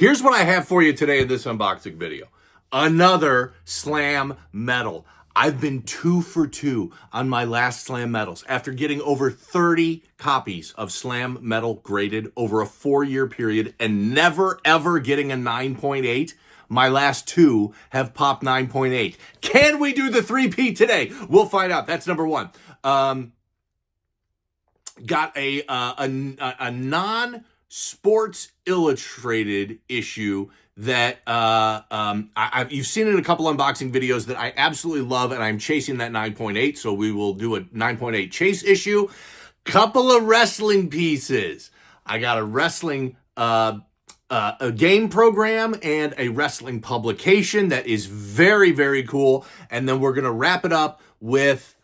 Here's what I have for you today in this unboxing video. Another Slam medal. I've been 2 for 2 on my last Slam medals after getting over 30 copies of Slam medal graded over a 4-year period and never ever getting a 9.8. My last 2 have popped 9.8. Can we do the 3P today? We'll find out. That's number 1. Got a non-Sports Illustrated issue that you've seen in a couple unboxing videos that I absolutely love, and I'm chasing that 9.8, so we will do a 9.8 chase issue. Couple of wrestling pieces. I got a wrestling a game program and a wrestling publication that is very, very cool, and then we're going to wrap it up with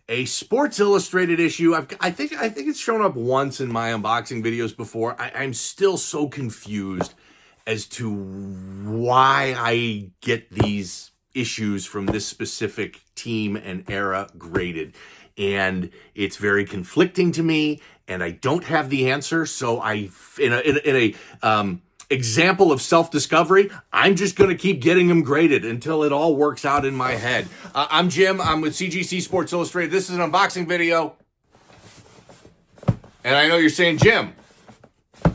a Sports Illustrated issue. I think it's shown up once in my unboxing videos before. I'm still so confused as to why I get these issues from this specific team and era graded. And it's very conflicting to me, and I don't have the answer. So in a example of self-discovery, I'm just going to keep getting them graded until it all works out in my head. I'm Jim. I'm with CGC Sports Illustrated. This is an unboxing video. And I know you're saying, Jim,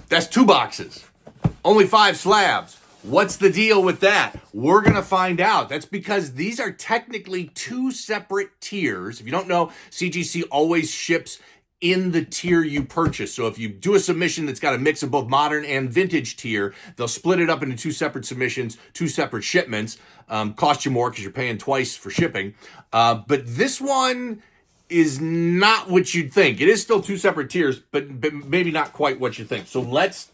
that's 2 boxes. Only 5 slabs. What's the deal with that? We're going to find out. That's because these are technically 2 separate tiers. If you don't know, CGC always ships in the tier you purchase. So if you do a submission that's got a mix of both modern and vintage tier, they'll split it up into 2 separate submissions, 2 separate shipments. Cost you more because you're paying twice for shipping. But this one is not what you'd think. It is still 2 separate tiers, but maybe not quite what you think. So let's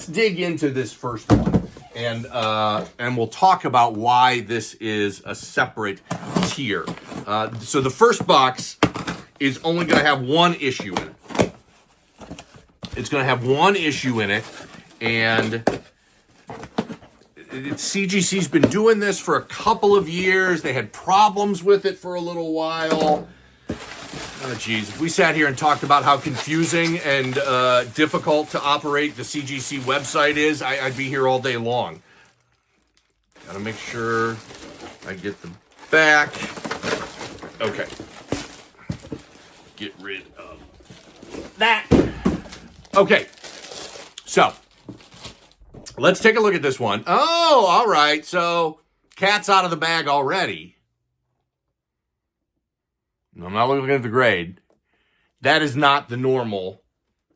dig into this first one, and we'll talk about why this is a separate tier. So the first box is only going to have 1 issue in it. It's going to have 1 issue in it, and CGC's been doing this for a couple of years. They had problems with it for a little while. Oh, geez. If we sat here and talked about how confusing and difficult to operate the CGC website is, I'd be here all day long. Gotta make sure I get the back. Okay. Get rid of that. Okay. So, let's take a look at this one. Oh, all right. So, cat's out of the bag already. I'm not looking at the grade. That is not the normal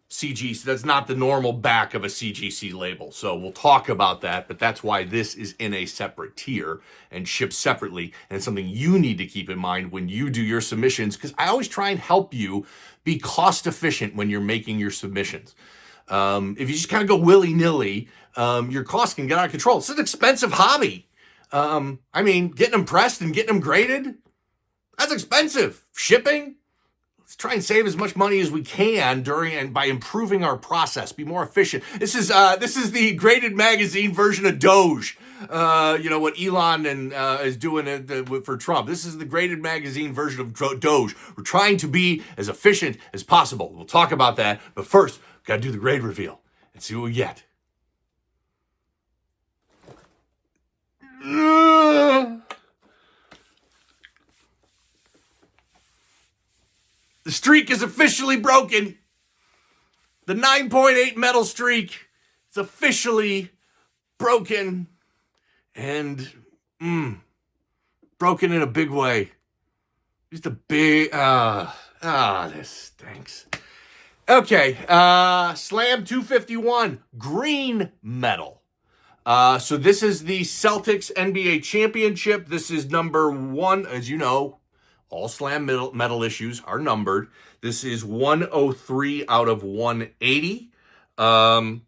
CGC. That's not the normal back of a CGC label. So we'll talk about that, but that's why this is in a separate tier and shipped separately. And it's something you need to keep in mind when you do your submissions, because I always try and help you be cost efficient when you're making your submissions. If you just kind of go willy-nilly, your costs can get out of control. It's an expensive hobby. I mean, getting them pressed and getting them graded, that's expensive. Shipping, let's try and save as much money as we can during and by improving our process, be more efficient. This is the graded magazine version of Doge. What Elon is doing for Trump. This is the graded magazine version of Doge. We're trying to be as efficient as possible. We'll talk about that, but first, we've got to do the grade reveal and see what we get. The streak is officially broken. The 9.8 medal streak is officially broken. And, broken in a big way. Just a big, this stinks. Okay, Slam 251, green medal. So this is the Celtics NBA championship. This is number 1, as you know. All Slam medal issues are numbered. This is 103 out of 180. Got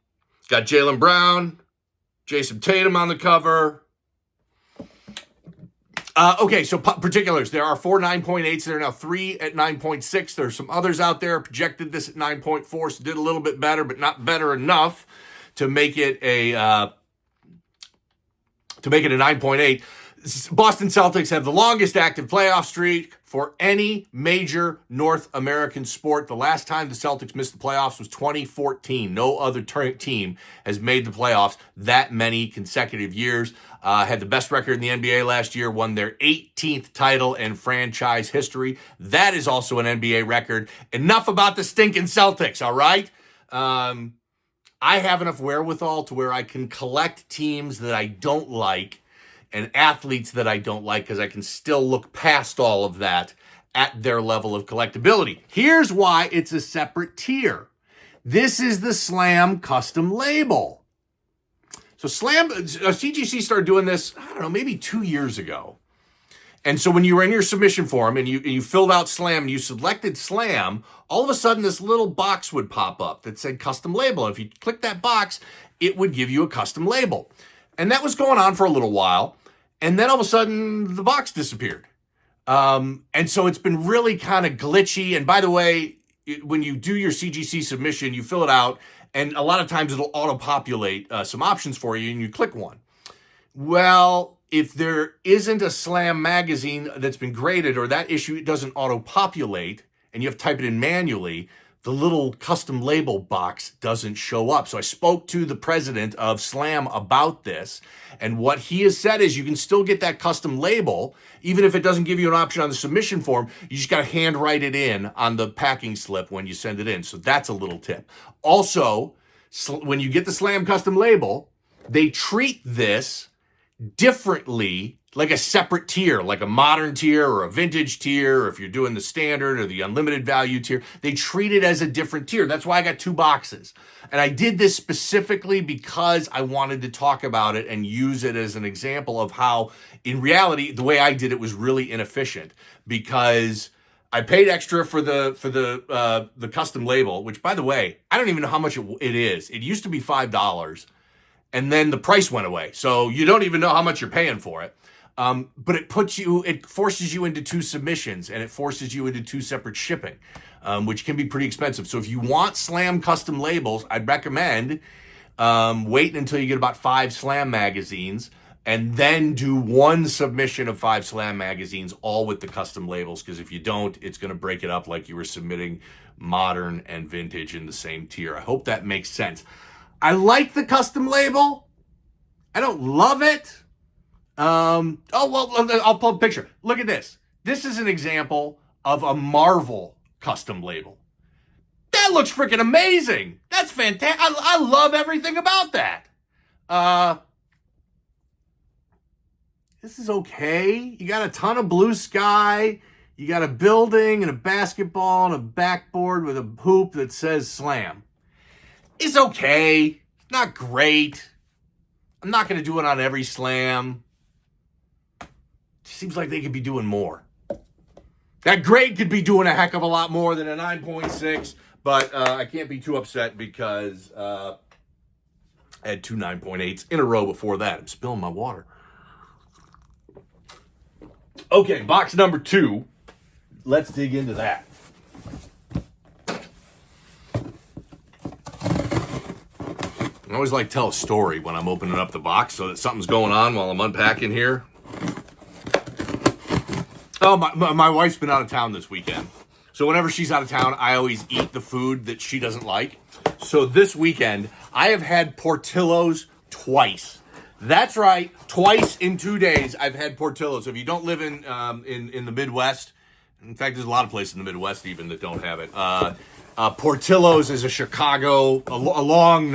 Jaylen Brown, Jason Tatum on the cover. Okay, so particulars. There are 4 9.8s. There are now 3 at 9.6. There's some others out there. Projected this at 9.4, so did a little bit better, but not better enough to make it a 9.8. Boston Celtics have the longest active playoff streak for any major North American sport. The last time the Celtics missed the playoffs was 2014. No other team has made the playoffs that many consecutive years. Had the best record in the NBA last year, won their 18th title in franchise history. That is also an NBA record. Enough about the stinking Celtics, all right? I have enough wherewithal to where I can collect teams that I don't like and athletes that I don't like, because I can still look past all of that at their level of collectability. Here's why it's a separate tier. This is the Slam custom label. So CGC started doing this, I don't know, maybe 2 years ago. And so when you were in your submission form and you filled out Slam and you selected Slam, all of a sudden this little box would pop up that said custom label. And if you click that box, it would give you a custom label. And that was going on for a little while. And then all of a sudden, the box disappeared. And so it's been really kind of glitchy. And by the way, when you do your CGC submission, you fill it out, and a lot of times it'll auto-populate some options for you, and you click one. Well, if there isn't a Slam magazine that's been graded, or that issue doesn't auto-populate, and you have to type it in manually, the little custom label box doesn't show up. So I spoke to the president of Slam about this, and what he has said is you can still get that custom label, even if it doesn't give you an option on the submission form. You just got to handwrite it in on the packing slip when you send it in. So that's a little tip. Also, when you get the Slam custom label, they treat this differently, like a separate tier, like a modern tier or a vintage tier, or if you're doing the standard or the unlimited value tier, they treat it as a different tier. That's why I got 2 boxes. And I did this specifically because I wanted to talk about it and use it as an example of how, in reality, the way I did it was really inefficient, because I paid extra for the custom label, which, by the way, I don't even know how much it is. It used to be $5, and then the price went away. So you don't even know how much you're paying for it. But it forces you into 2 submissions, and it forces you into 2 separate shipping, which can be pretty expensive. So if you want Slam custom labels, I'd recommend waiting until you get about 5 Slam magazines, and then do 1 submission of 5 Slam magazines, all with the custom labels. Because if you don't, it's going to break it up like you were submitting modern and vintage in the same tier. I hope that makes sense. I like the custom label. I don't love it. I'll pull a picture. Look at this. This is an example of a Marvel custom label. That looks freaking amazing. That's fantastic. I love everything about that. This is okay. You got a ton of blue sky. You got a building and a basketball and a backboard with a hoop that says Slam. It's okay. Not great. I'm not going to do it on every Slam. Seems like they could be doing more. That grade could be doing a heck of a lot more than a 9.6, but I can't be too upset because I had 2 9.8s in a row before that. I'm spilling my water. Okay, box number 2. Let's dig into that. I always like to tell a story when I'm opening up the box so that something's going on while I'm unpacking here. Oh, my wife's been out of town this weekend. So whenever she's out of town, I always eat the food that she doesn't like. So this weekend, I have had Portillos twice. That's right, twice in 2 days I've had Portillos. If you don't live in the Midwest, in fact, there's a lot of places in the Midwest even that don't have it. Portillos is a Chicago, well-known,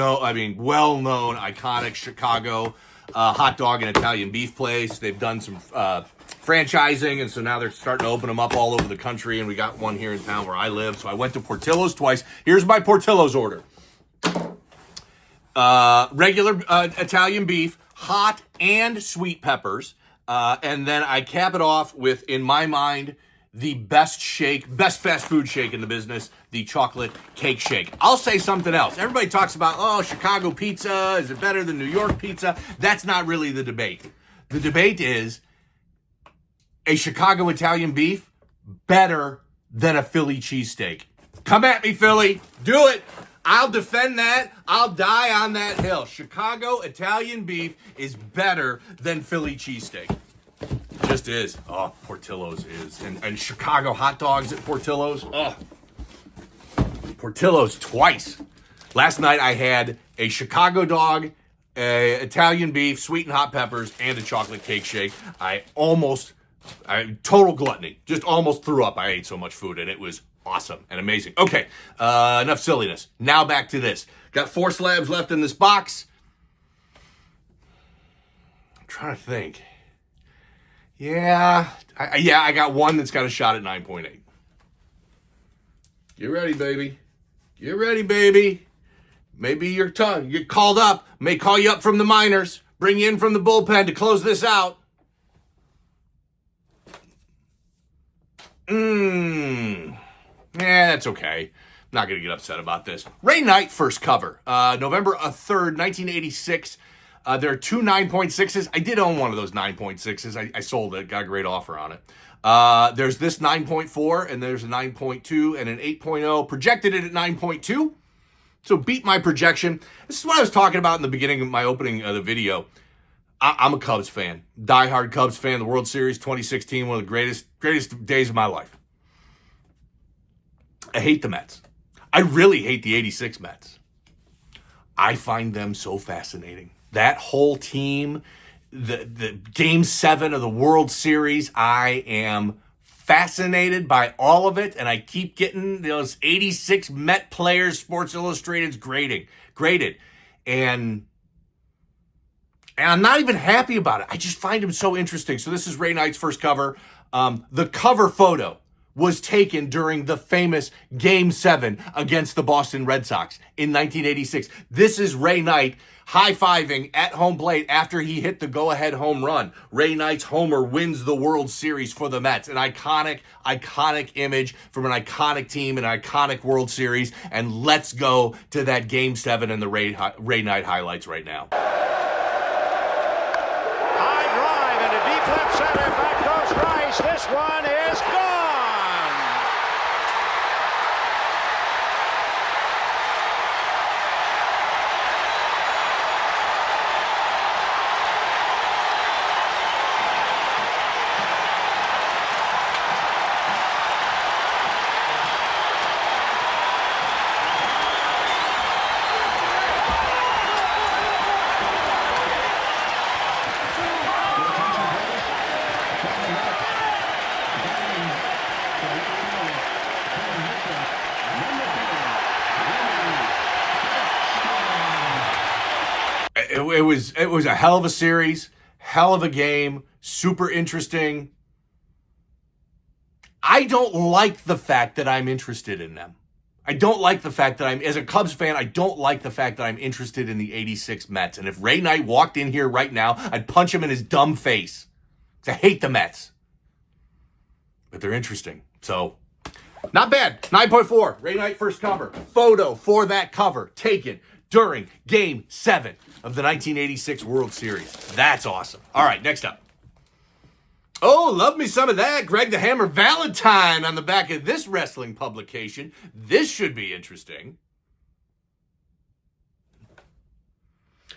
iconic Chicago hot dog and Italian beef place. They've done some franchising, and so now they're starting to open them up all over the country, and we got one here in town where I live. So I went to Portillos twice. Here's my Portillos order. Regular Italian beef, hot and sweet peppers, and then I cap it off with, in my mind, the best fast food shake in the business, the chocolate cake shake. I'll say something else. Everybody talks about, Chicago pizza, is it better than New York pizza? That's not really the debate. The debate is, a Chicago Italian beef better than a Philly cheesesteak. Come at me, Philly. Do it. I'll defend that. I'll die on that hill. Chicago Italian beef is better than Philly cheesesteak. Just is. Oh, Portillos is. And Chicago hot dogs at Portillos. Oh, Portillos twice. Last night I had a Chicago dog, a Italian beef, sweet and hot peppers, and a chocolate cake shake. Total gluttony. Just almost threw up. I ate so much food, and it was awesome and amazing. Okay, enough silliness. Now back to this. Got 4 slabs left in this box. I'm trying to think. Yeah, I got one that's got a shot at 9.8. Get ready, baby. Get ready, baby. Maybe your tongue. You get called up. May call you up from the minors. Bring you in from the bullpen to close this out. That's okay. I'm not going to get upset about this. Ray Knight first cover. November 3rd, 1986. There are 2 9.6s. I did own one of those 9.6s. I sold it. Got a great offer on it. There's this 9.4, and there's a 9.2 and an 8.0. Projected it at 9.2. So beat my projection. This is what I was talking about in the beginning of my opening of the video. I'm a Cubs fan. Diehard Cubs fan. The World Series 2016, one of the greatest days of my life. I hate the Mets. I really hate the 86 Mets. I find them so fascinating. That whole team, the Game 7 of the World Series, I am fascinated by all of it, and I keep getting those 86 Met players Sports Illustrated's graded. And I'm not even happy about it. I just find him so interesting. So this is Ray Knight's first cover. The cover photo was taken during the famous Game 7 against the Boston Red Sox in 1986. This is Ray Knight high-fiving at home plate after he hit the go-ahead home run. Ray Knight's homer wins the World Series for the Mets. An iconic image from an iconic team, an iconic World Series. And let's go to that Game 7 and the Ray Knight highlights right now. High drive into deep left center. Back goes Rice. This one is gone. It was a hell of a series, hell of a game, super interesting. I don't like the fact that I'm interested in them. I don't like the fact that as a Cubs fan, I don't like the fact that I'm interested in the 86 Mets. And if Ray Knight walked in here right now, I'd punch him in his dumb face. I hate the Mets. But they're interesting. So, not bad. 9.4. Ray Knight first cover. Photo for that cover taken during Game 7 of the 1986 World Series. That's awesome. All right, next up. Oh, love me some of that. Greg the Hammer Valentine on the back of this wrestling publication. This should be interesting.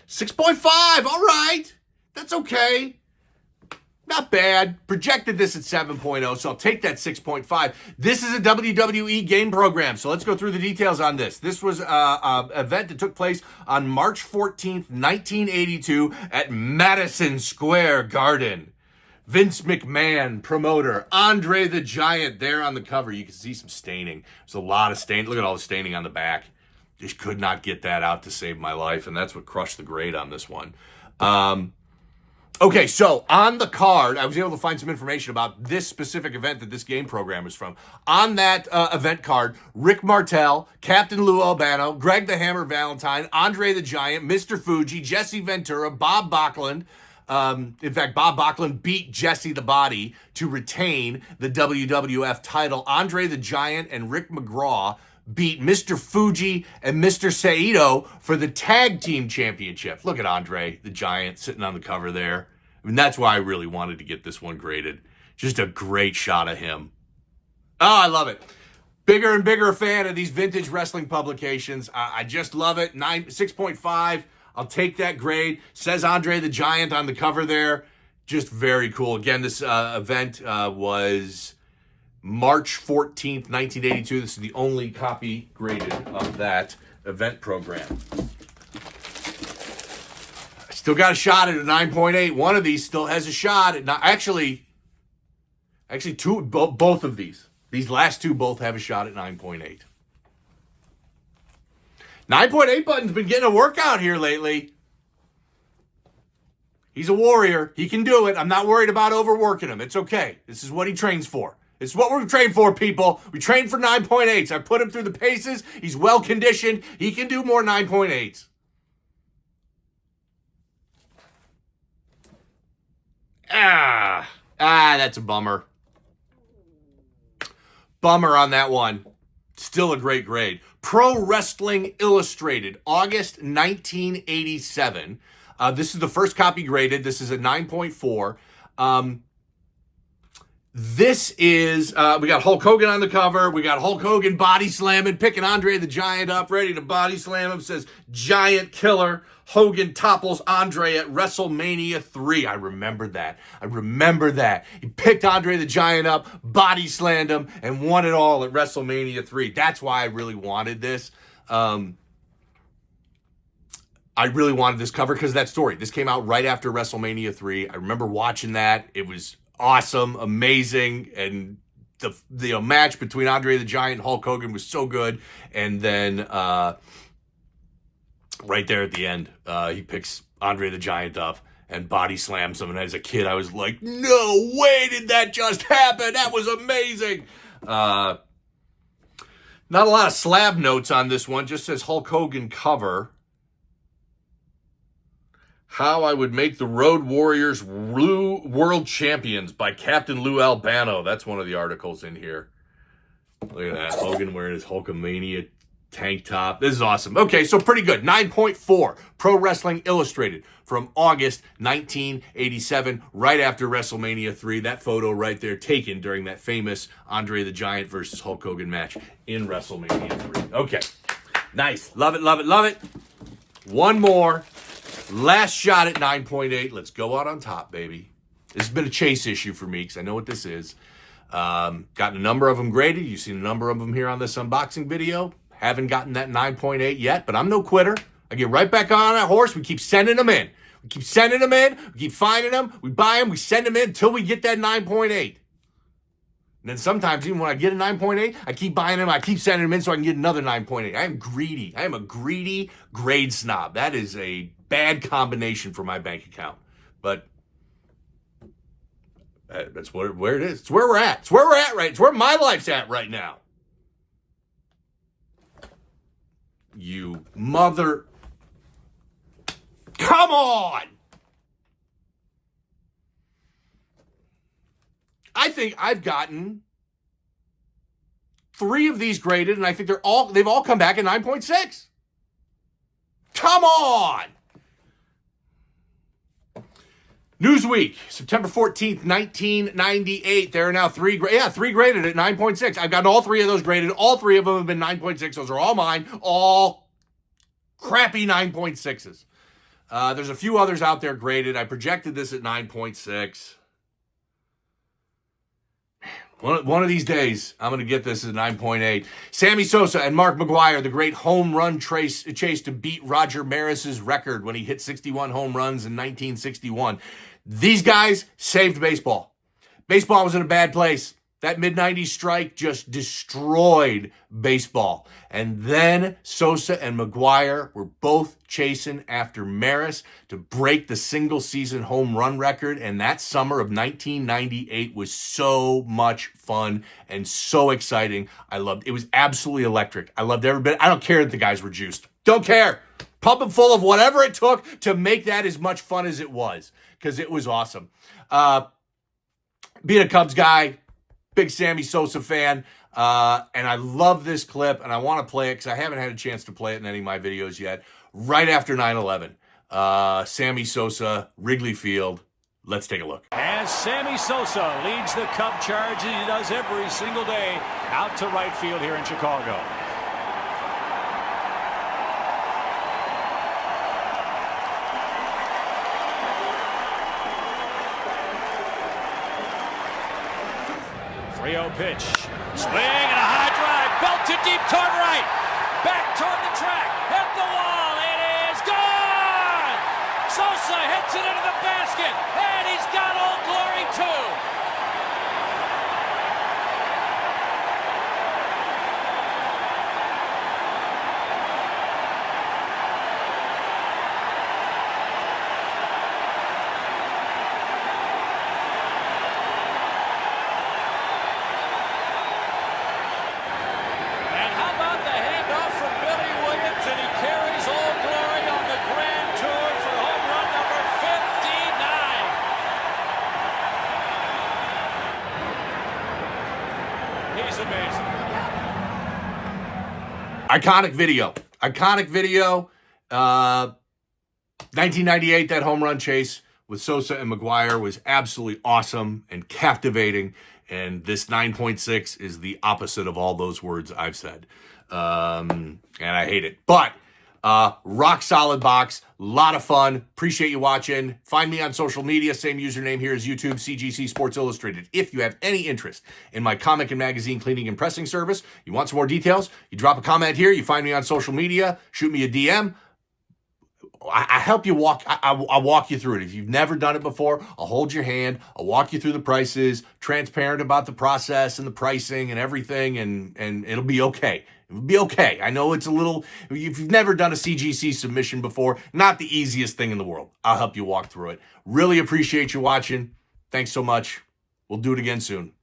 6.5. All right. That's okay. Not bad. Projected this at 7.0, so I'll take that 6.5. This is a WWE game program, so let's go through the details on this. This was an event that took place on March 14th, 1982 at Madison Square Garden. Vince McMahon, promoter. Andre the Giant there on the cover. You can see some staining. There's a lot of stain. Look at all the staining on the back. Just could not get that out to save my life, and that's what crushed the grade on this one. Okay, so on the card, I was able to find some information about this specific event that this game program is from. On that event card, Rick Martel, Captain Lou Albano, Greg the Hammer Valentine, Andre the Giant, Mr. Fuji, Jesse Ventura, Bob Backlund. In fact, Bob Backlund beat Jesse the Body to retain the WWF title. Andre the Giant and Rick McGraw beat Mr. Fuji and Mr. Saito for the tag team championship. Look at Andre the Giant sitting on the cover there. I mean, that's why I really wanted to get this one graded. Just a great shot of him. Oh, I love it. Bigger and bigger fan of these vintage wrestling publications. I just love it. 6.5. I'll take that grade. Says Andre the Giant on the cover there. Just very cool. Again, this event was March 14th, 1982. This is the only copy graded of that event program. I still got a shot at a 9.8. One of these still has a shot at actually two, both of these. These last two both have a shot at 9.8. 9.8 button's been getting a workout here lately. He's a warrior. He can do it. I'm not worried about overworking him. It's okay. This is what he trains for. This is what we're trained for, people. We train for 9.8s. I put him through the paces. He's well conditioned. He can do more 9.8s. That's a bummer. Bummer on that one. Still a great grade. Pro Wrestling Illustrated, August 1987. This is the first copy graded. This is a 9.4. This is, we got Hulk Hogan on the cover. We got Hulk Hogan body slamming, picking Andre the Giant up, ready to body slam him. Says, Giant Killer. Hogan topples Andre at WrestleMania 3. I remember that. He picked Andre the Giant up, body slammed him, and won it all at WrestleMania 3. That's why I really wanted this. I really wanted this cover because of that story. This came out right after WrestleMania 3. I remember watching that. It was awesome, amazing, and the match between Andre the Giant and Hulk Hogan was so good. And then right there at the end, he picks Andre the Giant up and body slams him. And as a kid, I was like, no way did that just happen. That was amazing. Not a lot of slab notes on this one. Just says Hulk Hogan cover. How I Would Make the Road Warriors World Champions by Captain Lou Albano. That's one of the articles in here. Look at that. Hogan wearing his Hulkamania tank top. This is awesome. Okay, so pretty good. 9.4. Pro Wrestling Illustrated from August 1987, right after WrestleMania 3. That photo right there taken during that famous Andre the Giant versus Hulk Hogan match in WrestleMania 3. Okay. Nice. Love it, love it, love it. One more. Last shot at 9.8. Let's go out on top, baby. This has been a chase issue for me because I know what this is. Gotten a number of them graded. You've seen a number of them here on this unboxing video. Haven't gotten that 9.8 yet, but I'm no quitter. I get right back on that horse. We keep sending them in. We keep finding them. We buy them. We send them in until we get that 9.8. And then sometimes, even when I get a 9.8, I keep buying them. I keep sending them in so I can get another 9.8. I am greedy. I am a greedy grade snob. That is a bad combination for my bank account. But that's where it is. It's where we're at. It's where we're at, right? It's where my life's at right now. You mother... Come on! I think I've gotten 3 of these graded, and I think they've all come back at 9.6. Come on! Newsweek, September 14th, 1998. There are now 3 graded at 9.6. I've gotten all 3 of those graded. All 3 of them have been 9.6. Those are all mine. All crappy 9.6s. There's a few others out there graded. I projected this at 9.6. One of these days, I'm going to get this at 9.8. Sammy Sosa and Mark McGwire, the great home run chase to beat Roger Maris's record when he hit 61 home runs in 1961. These guys saved baseball. Baseball was in a bad place. That mid-90s strike just destroyed baseball. And then Sosa and McGwire were both chasing after Maris to break the single-season home run record. And that summer of 1998 was so much fun and so exciting. I loved it. It was absolutely electric. I loved every bit. I don't care that the guys were juiced. Don't care. Pump them full of whatever it took to make that as much fun as it was, because it was awesome. Being a Cubs guy, big Sammy Sosa fan, and I love this clip, and I want to play it because I haven't had a chance to play it in any of my videos yet. Right after 9/11, Sammy Sosa, Wrigley Field. Let's take a look. As Sammy Sosa leads the Cub charge, as he does every single day, out to right field here in Chicago. 3-0 pitch. Swing and a high drive. Belted deep toward right. Back toward the track. Hit the wall. It is gone. Sosa hits it into the basket. And he's got Old Glory too. Amazing. Iconic video. 1998, that home run chase with Sosa and McGwire was absolutely awesome and captivating. And this 9.6 is the opposite of all those words I've said. And I hate it. But rock solid box. A lot of fun. Appreciate you watching. Find me on social media. Same username here as YouTube, CGC Sports Illustrated. If you have any interest in my comic and magazine cleaning and pressing service, you want some more details, you drop a comment here. You find me on social media. Shoot me a DM. I help you walk. I'll walk you through it. If you've never done it before, I'll hold your hand. I'll walk you through the prices, transparent about the process and the pricing and everything, and it'll be okay. It'll be okay. I know it's a little, if you've never done a CGC submission before, not the easiest thing in the world. I'll help you walk through it. Really appreciate you watching. Thanks so much. We'll do it again soon.